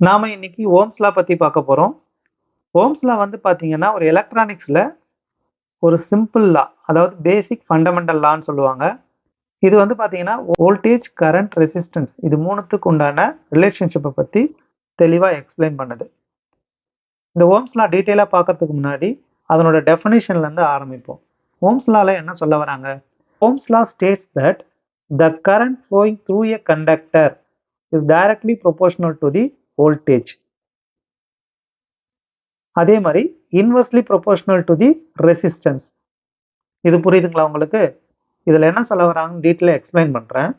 நாம இன்னைக்கு Ohm's law பத்தி பார்க்க போறோம். ஓம்ஸ் லா வந்து பார்த்தீங்கன்னா, ஒரு எலக்ட்ரானிக்ஸ்ல ஒரு சிம்பிள் லா. அதாவது பேசிக் ஃபண்டமெண்டல் லான்னு சொல்லுவாங்க. இது வந்து பார்த்தீங்கன்னா, வோல்டேஜ், கரண்ட், ரெசிஸ்டன்ஸ் இது 3த்துக்கு உண்டான ரிலேஷன்ஷிப்ப பத்தி தெளிவா எக்ஸ்பிளைன் பண்ணுது. இந்த ஓம்ஸ் லா டீட்டெயிலா பார்க்கறதுக்கு முன்னாடி, அதனோட டெஃபினிஷன்ல இருந்து ஆரம்பிப்போம். ஓம்ஸ் லால என்ன சொல்ல வராங்க? Ohm's law states that the current flowing through a conductor is directly proportional to the voltage. அதே மாதிரி inversely proportional to the resistance. இது புரியுதுங்களா உங்களுக்கு? இதுல என்ன சொல்ல வராங்கன்னு டீட்டெயிலா எக்ஸ்பிளைன் பண்றேன்.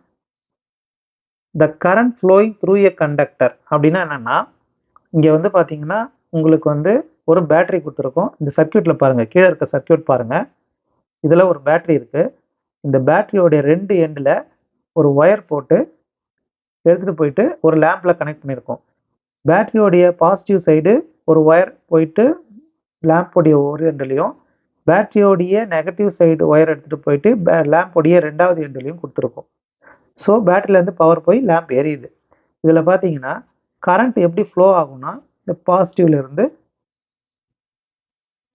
The current flowing through a conductor அப்படின்னா என்னன்னா, இங்க வந்து பாத்தீங்கன்னா உங்களுக்கு வந்து ஒரு பேட்டரி கொடுத்துருக்கோம். இந்த சர்க்யூட்ல பாருங்க, கீழே இருக்க சர்க்யூட் பாருங்க. இதுல ஒரு பேட்டரி இருக்கு. இந்த பேட்டரியோட 2 எண்ட்ல ஒரு ஒயர் போட்டு எடுத்துட்டு போயிட்டு ஒரு லேம்ப்ல கனெக்ட் பண்ணியிருக்கோம். பேட்டரியோடைய பாசிட்டிவ் சைடு ஒரு ஒயர் போயிட்டு லேம்போடைய ஒரு எண்ட்லையும், பேட்டரியோடைய நெகட்டிவ் சைடு ஒயர் எடுத்துட்டு போயிட்டு லேம்போடைய 2வது எண்ட்லையும் கொடுத்துருக்கோம். ஸோ பேட்டரியிலேருந்து பவர் போய் லேம்ப் எரியுது. இதில் பார்த்தீங்கன்னா கரண்ட் எப்படி ஃப்ளோ ஆகும்னா, இந்த பாசிட்டிவ்ல இருந்து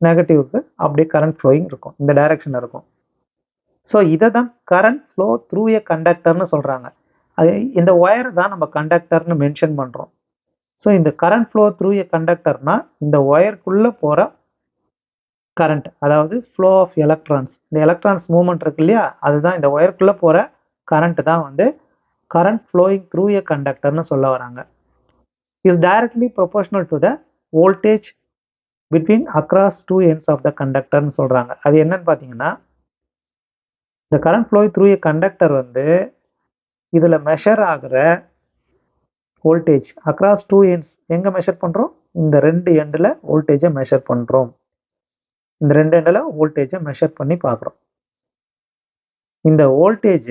நெகட்டிவ்க்கு அப்படியே கரண்ட் ஃப்ளோயிங் இருக்கும். இந்த டைரக்ஷன் இருக்கும். ஸோ இதை தான் கரண்ட் ஃப்ளோ த்ரூ எ கண்டக்டர்னு சொல்றாங்க. அது இந்த ஒயரை தான் நம்ம கண்டக்டர்னு மென்ஷன் பண்றோம். ஸோ இந்த கரண்ட் ஃப்ளோ த்ரூ எ கண்டக்டர்னா இந்த ஒயருக்குள்ள போற கரண்ட், அதாவது ஃப்ளோ ஆஃப் எலக்ட்ரான்ஸ். இந்த எலக்ட்ரான்ஸ் மூவ்மெண்ட் இருக்கு இல்லையா, அதுதான் இந்த ஒயருக்குள்ள போற கரண்ட் தான் வந்து கரண்ட் ஃப்ளோயிங் த்ரூ எ கண்டக்டர்னு சொல்ல வராங்க. Is directly proportional to the voltage between across two ends of the கண்டக்டர்னு சொல்றாங்க. அது என்னன்னு பார்த்தீங்கன்னா, இந்த current flowing through a conductor வந்து இதுல மெஷர் ஆகுற வோல்டேஜ் அக்ராஸ் டூ எண்ட்ஸ் எங்க மெஷர் பண்றோம்? இந்த 2 எண்ட்ல வோல்டேஜை மெஷர் பண்றோம். இந்த 2 எண்ட்ல வோல்டேஜை மெஷர் பண்ணி பார்க்குறோம். இந்த voltage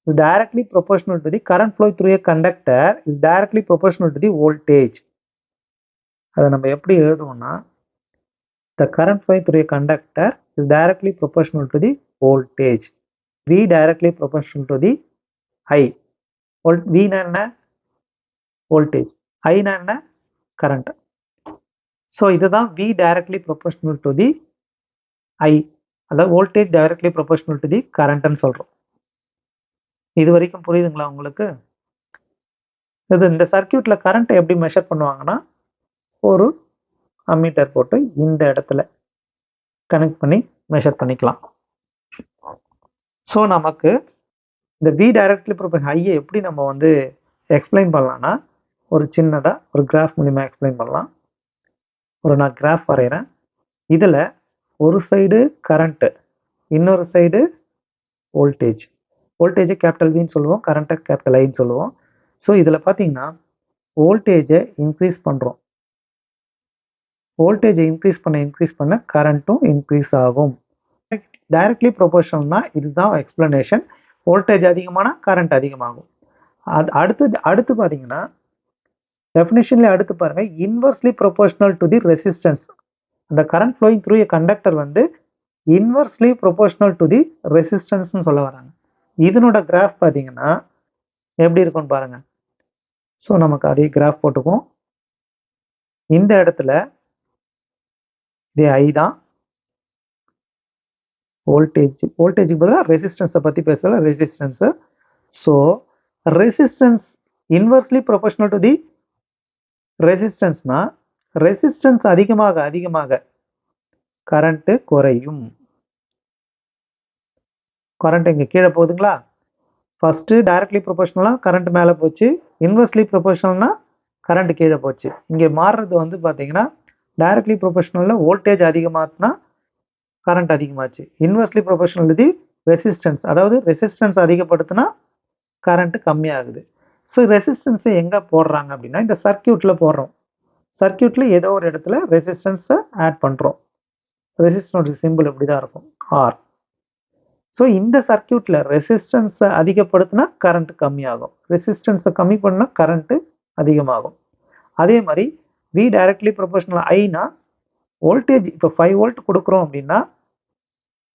is directly proportional to the current flow through a conductor is directly proportional to the voltage. அதை நம்ம எப்படி எழுதுவோம்னா, the current flow through a conductor is directly proportional to the voltage. V directly proportional to the I. V னா என்ன? voltage. I னா என்ன? current. So இதுதான் V directly proportional to the I. அதாவது voltage directly proportional to the currentன்னு சொல்றோம். இது வரைக்கும் புரியுதுங்களா உங்களுக்கு? இந்த சர்க்யூட்ல கரண்ட் எப்படி மெஷர் பண்ணுவாங்கன்னா, ஒரு அம்மீட்டர் போட்டு இந்த இடத்துல கனெக்ட் பண்ணி மெஷர் பண்ணிக்கலாம். ஸோ நமக்கு இந்த V டைரக்ட்லி ப்ரொபோர்ஷனல் ஐயை எப்படி நம்ம வந்து எக்ஸ்பிளைன் பண்ணலாம்னா, ஒரு சின்னதாக ஒரு கிராஃப் மூலிமா எக்ஸ்பிளைன் பண்ணலாம். நான் கிராஃப் வரைகிறேன். இதில் ஒரு சைடு கரண்ட்டு, இன்னொரு சைடு வோல்டேஜ். வோல்டேஜை கேபிட்டல் வின்னு சொல்லுவோம், கரண்ட்டை கேபிட்டல் ஐன்னு சொல்லுவோம். ஸோ இதில் பார்த்தீங்கன்னா வோல்டேஜை இன்க்ரீஸ் பண்ணுறோம். வோல்டேஜை இன்க்ரீஸ் பண்ண கரண்ட்டும் இன்க்ரீஸ் ஆகும். டைரக்ட்லி ப்ரொபோர்ஷனல்னா இதுதான் எக்ஸ்பிளனேஷன். வோல்டேஜ் அதிகமானா கரண்ட் அதிகமாகும். அது அடுத்து பார்த்தீங்கன்னா, டெஃபினிஷன்ல அடுத்து பாருங்க, inversely proportional to the resistance. அந்த current flowing through a conductor வந்து இன்வெர்ஸ்லி ப்ரொபோர்ஷனல் டு தி ரெசிஸ்டன்ஸ்னு சொல்ல வராங்க. இதனோட கிராஃப் பார்த்தீங்கன்னா எப்படி இருக்கும்னு பாருங்க. ஸோ நமக்கு அதே கிராஃப் போட்டுக்குவோம். இந்த இடத்துல இது ஐ தான் வோல்டேஜுக்கு பதிலாக ரெசிஸ்டன்ஸை பற்றி பேசல, resistance. So resistance inversely proportional to the ரெசிஸ்டன்ஸ்னா, ரெசிஸ்டன்ஸ் அதிகமாக கரண்ட்டு குறையும். கரண்ட் இங்கே கீழே போகுதுங்களா? ஃபர்ஸ்ட் டைரக்ட்லி ப்ரொபோர்ஷனலாக கரண்ட் மேலே போச்சு, இன்வெர்ஸ்லி ப்ரொபோர்ஷனல்னா கரண்ட் கீழே போச்சு. இங்கே மாறுறது வந்து பார்த்தீங்கன்னா, டைரக்ட்லி ப்ரொபோர்ஷனலில் வோல்டேஜ் அதிகமாச்சுன்னா கரண்ட் அதிகமாச்சு. Inversely proportional to the resistance, அதாவது ரெசிஸ்டன்ஸ் அதிகப்படுத்தினா கரண்ட் கம்மியாகுது. ஸோ ரெசிஸ்டன்ஸை எங்கே போடுறாங்க அப்படின்னா, இந்த சர்க்யூட்டில் போடுறோம். சர்க்யூட்டில் ஏதோ ஒரு இடத்துல ரெசிஸ்டன்ஸை ஆட் பண்ணுறோம். ரெசிஸ்டன்ஸ் சிம்பிள் இப்படி தான் இருக்கும், ஆர். ஸோ இந்த சர்க்யூட்டில் ரெசிஸ்டன்ஸை அதிகப்படுத்தினா கரண்ட் கம்மியாகும், ரெசிஸ்டன்ஸை கம்மி பண்ணால் கரண்ட்டு அதிகமாகும். அதே மாதிரி V directly proportional Aina, voltage இப்போ 5 வோல்ட் கொடுக்குறோம் அப்படின்னா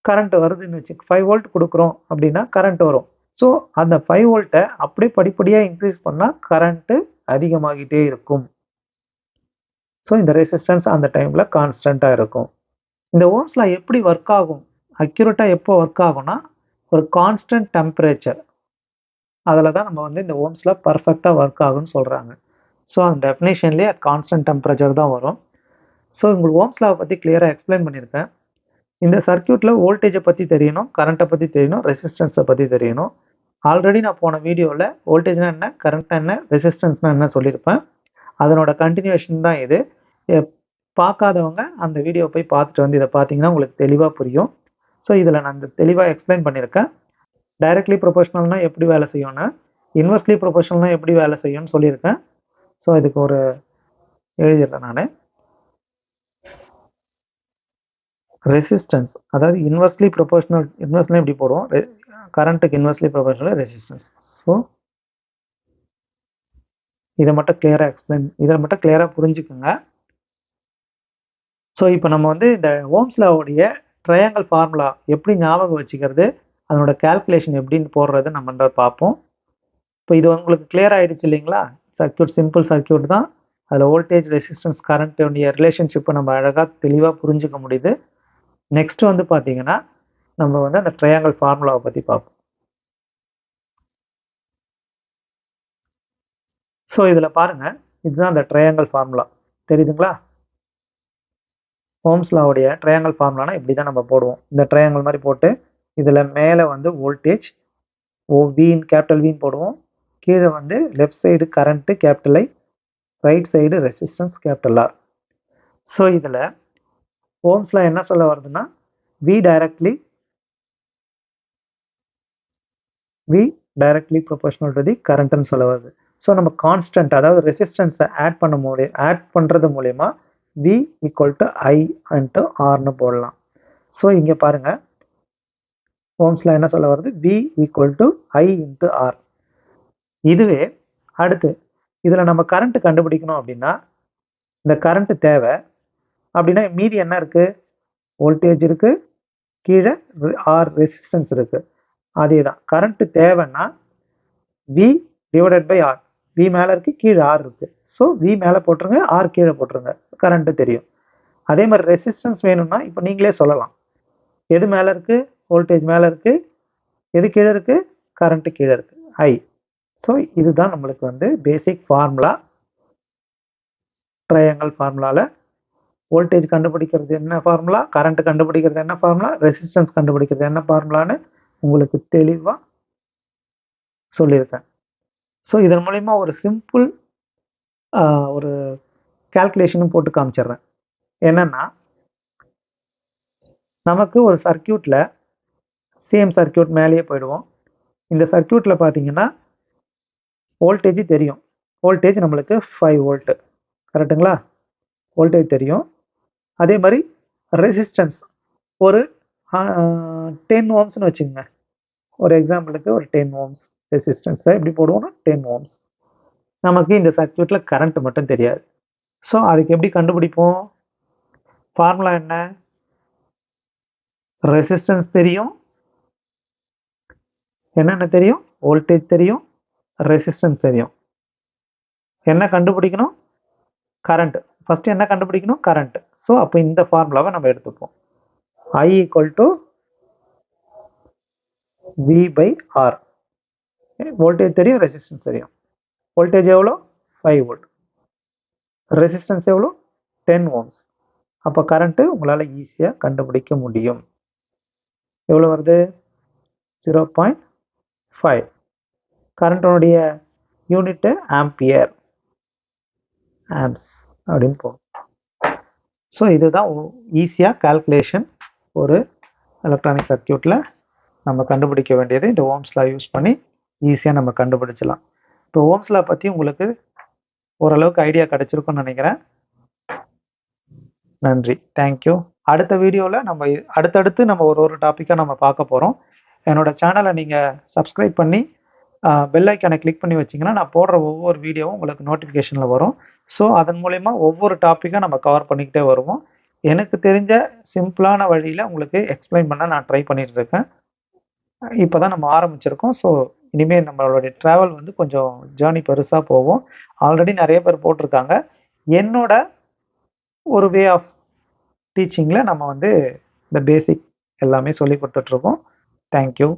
கரண்ட் வருதுன்னு வச்சு, 5 வோல்ட் கொடுக்குறோம் அப்படின்னா கரண்ட் வரும். ஸோ அந்த 5 வோல்ட்டை அப்படியே படிப்படியாக இன்க்ரீஸ் பண்ணால் கரண்ட்டு அதிகமாகிட்டே இருக்கும். ஸோ இந்த ரெசிஸ்டன்ஸ் அந்த டைமில் கான்ஸ்டண்ட்டாக இருக்கும். இந்த ஓம்ஸ் லா எப்படி ஒர்க் ஆகும், அக்யூரேட்டாக எப்போ ஒர்க் ஆகும்னா ஒரு கான்ஸ்டன்ட் டெம்பரேச்சர், அதில் தான் நம்ம வந்து இந்த ஓம்ஸ் லா பர்ஃபெக்டாக ஒர்க் ஆகும்னு சொல்கிறாங்க. ஸோ அந்த டெஃபினேஷன்லேயே அட் கான்ஸ்டன்ட் டெம்பரேச்சர் தான் வரும். ஸோ உங்களுக்கு ஓம்ஸ் லாவை பற்றி கிளியராக எக்ஸ்பிளைன் பண்ணியிருக்கேன். இந்த சர்க்யூட்டில் வோல்டேஜை பற்றி தெரியணும், கரண்ட்டை பற்றி தெரியணும், ரெசிஸ்டன்ஸை பற்றி தெரியணும். ஆல்ரெடி நான் போன வீடியோவில் வோல்டேஜ்னா என்ன, கரண்ட்னா என்ன, ரெசிஸ்டன்ஸ்னா என்ன சொல்லியிருப்பேன். அதனோட கண்டினியூஷன் தான் இது. பார்க்காதவங்க அந்த வீடியோ போய் பார்த்துட்டு வந்து இதை பார்த்தீங்கன்னா உங்களுக்கு தெளிவாக புரியும். ஸோ இதில் நான் இந்த தெளிவாக எக்ஸ்பிளைன் பண்ணியிருக்கேன். டைரக்ட்லி ப்ரொபோஷனல்னால் எப்படி வேலை செய்யும்னு, இன்வெர்ஸ்லி ப்ரொபோஷனல்னால் எப்படி வேலை செய்யும்னு சொல்லியிருக்கேன். ஸோ இதுக்கு ஒரு எழுதிடுறேன் நான். ரெசிஸ்டன்ஸ் அதாவது இன்வெர்ஸ்லி ப்ரொபோஷனல், இன்வெர்ஸ்லாம் எப்படி போடுவோம், கரண்ட்டுக்கு இன்வெர்ஸ்லி ப்ரொபோஷனல் ரெசிஸ்டன்ஸ். ஸோ இதை மட்டும் கிளியராக இதை மட்டும் கிளியராக புரிஞ்சுக்குங்க. ஸோ இப்போ நம்ம வந்து இந்த ஓம்ஸ் லாவுடைய ட்ரையாங்கிள் ஃபார்முலா எப்படி ஞாபகம் வச்சுக்கிறது, அதனோட கால்குலேஷன் எப்படின்னு போடுறது நம்ம பார்ப்போம். இப்போ இது உங்களுக்கு கிளியர் ஆகிடுச்சு இல்லைங்களா? சர்க்யூட் சிம்பிள் சர்க்யூட் தான். அதில் வோல்டேஜ், ரெசிஸ்டன்ஸ், கரண்ட்டுடைய ரிலேஷன்ஷிப்பை நம்ம அழகாக தெளிவாக புரிஞ்சுக்க முடியுது. நெக்ஸ்ட் வந்து பார்த்தீங்கன்னா நம்ம வந்து அந்த ட்ரையாங்கிள் ஃபார்முலாவை பற்றி பார்ப்போம். ஸோ இதில் பாருங்கள், இதுதான் அந்த ட்ரையாங்கிள் ஃபார்முலா தெரியுதுங்களா? ஓம்ஸ் லாவுடைய ட்ரையாங்கிள் ஃபார்முலானா இப்படி தான் நம்ம போடுவோம். இந்த ட்ரையாங்கிள் மாதிரி போட்டு இதில் மேலே வந்து வோல்டேஜ் வின் கேபிட்டல் வின்னு போடுவோம். கீழே வந்து left side current capital I, right side resistance capital R. So இதில் ஓம்ஸ் லா என்ன சொல்ல வருதுன்னா V directly proportional to the கரண்ட்னு சொல்ல வருது. ஸோ நம்ம கான்ஸ்டன்ட் அதாவது ரெசிஸ்டன்ஸை ஆட் பண்ணுறது மூலயமா V equal to I into ஆர்னு போடலாம். ஸோ இங்கே பாருங்கள், ஓம்ஸ்ல என்ன சொல்ல வருது, V equal to I into R. இதுவே அடுத்து இதில் நம்ம கரண்ட்டு கண்டுபிடிக்கணும் அப்படின்னா இந்த கரண்ட்டு தேவை அப்படின்னா மீதி என்ன இருக்குது, வோல்டேஜ் இருக்குது, கீழே ஆர் ரெசிஸ்டன்ஸ் இருக்குது. அதே தான் கரண்ட்டு தேவைன்னா V divided by R. V மேலே இருக்குது, கீழே ஆர் இருக்குது. ஸோ V மேலே போட்டுருங்க, ஆர் கீழே போட்டுருங்க, கரண்ட்டு தெரியும். அதே மாதிரி ரெசிஸ்டன்ஸ் வேணும்னா இப்போ நீங்களே சொல்லலாம், எது மேலே இருக்குது, வோல்டேஜ் மேலே இருக்குது, எது கீழே இருக்குது, கரண்ட்டு கீழே இருக்குது, I. ஸோ இதுதான் நம்மளுக்கு வந்து பேசிக் ஃபார்முலா. ட்ரையாங்கிள் ஃபார்முலாவில் வோல்டேஜ் கண்டுபிடிக்கிறது என்ன ஃபார்முலா, கரண்ட் கண்டுபிடிக்கிறது என்ன ஃபார்முலா, ரெசிஸ்டன்ஸ் கண்டுபிடிக்கிறது என்ன ஃபார்முலான்னு உங்களுக்கு தெளிவாக சொல்லியிருக்கேன். ஸோ இதன் மூலிமா ஒரு சிம்பிள் ஒரு கால்குலேஷனும் போட்டு காமிச்சிடுறேன். என்னன்னா நமக்கு ஒரு சர்க்யூட்டில் சேம் சர்க்யூட் மேலேயே போயிடுவோம். இந்த சர்க்யூட்டில் பார்த்தீங்கன்னா வோல்டேஜ் தெரியும். வோல்டேஜ் நம்மளுக்கு 5 வோல்ட்டு, கரெக்டுங்களா? வோல்டேஜ் தெரியும். அதே மாதிரி ரெசிஸ்டன்ஸ் ஒரு 10 ஓம்ஸ்னு வச்சுக்கோங்க. ஒரு எக்ஸாம்பிளுக்கு ஒரு 10 ஓம்ஸ் ரெசிஸ்டன்ஸை எப்படி போடுவோம்னா 10 ஓம்ஸ். நமக்கு இந்த சர்க்யூட்டில் கரண்ட் மட்டும் தெரியாது. ஸோ அதுக்கு எப்படி கண்டுபிடிப்போம்? ஃபார்முலா என்ன? ரெசிஸ்டன்ஸ் தெரியும், என்னென்ன தெரியும், வோல்டேஜ் தெரியும், ரெசிஸ்டன்ஸ் தெரியும். என்ன கண்டுபிடிக்கணும்? கரண்ட். ஃபர்ஸ்ட் என்ன கண்டுபிடிக்கணும்? கரண்ட். ஸோ அப்போ இந்த ஃபார்முலாவை நம்ம எடுத்துப்போம். I equal to V by R. Voltage தெரியும், ரெசிஸ்டன்ஸ் தெரியும். வோல்டேஜ் எவ்வளோ? 5 வோல்ட். ரெசிஸ்டன்ஸ் எவ்வளோ? 10 ஓம்ஸ். அப்போ கரண்ட்டு உங்களால் ஈஸியாக கண்டுபிடிக்க முடியும். எவ்வளோ வருது? 0.5. கரண்ட்டோடைய யூனிட்டு ஆம்பியர், ஆம்ப்ஸ் அப்படின்னு போகும். ஸோ இதுதான் ஈஸியாக கால்குலேஷன் ஒரு எலக்ட்ரானிக் சர்க்யூட்டில் நம்ம கண்டுபிடிக்க வேண்டியது. இந்த ஓம்ஸ் லா யூஸ் பண்ணி ஈஸியாக நம்ம கண்டுபிடிச்சலாம். இப்போ ஓம்ஸ் லா பற்றி உங்களுக்கு ஓரளவுக்கு ஐடியா கிடைச்சிருக்கும்னு நினைக்கிறேன். நன்றி, தேங்க்யூ. அடுத்த வீடியோவில் நம்ம அடுத்தடுத்து நம்ம ஒரு டாப்பிக்காக நம்ம பார்க்க போகிறோம். என்னோட சேனலை நீங்கள் சப்ஸ்கிரைப் பண்ணி பெல் ஐக்கானை கிளிக் பண்ணி வச்சிங்கன்னா நான் போடுற ஒவ்வொரு வீடியோவும் உங்களுக்கு நோட்டிஃபிகேஷனில் வரும். ஸோ அதன் மூலயமா ஒவ்வொரு டாப்பிக்காக நம்ம கவர் பண்ணிக்கிட்டே வருவோம். எனக்கு தெரிஞ்ச சிம்பிளான வழியில் உங்களுக்கு எக்ஸ்பிளைன் பண்ண நான் ட்ரை பண்ணிட்டு இருக்கேன். இப்போ தான் நம்ம ஆரம்பிச்சிருக்கோம். ஸோ இனிமேல் நம்மளுடைய ட்ராவல் வந்து கொஞ்சம் ஜேர்னி பெருசாக போகும். ஆல்ரெடி நிறைய பேர் போட்டிருக்காங்க. என்னோட ஒரு வே ஆஃப் டீச்சிங்கில் நம்ம வந்து இந்த பேசிக் எல்லாமே சொல்லி கொடுத்துட்ருக்கோம். தேங்க்யூ.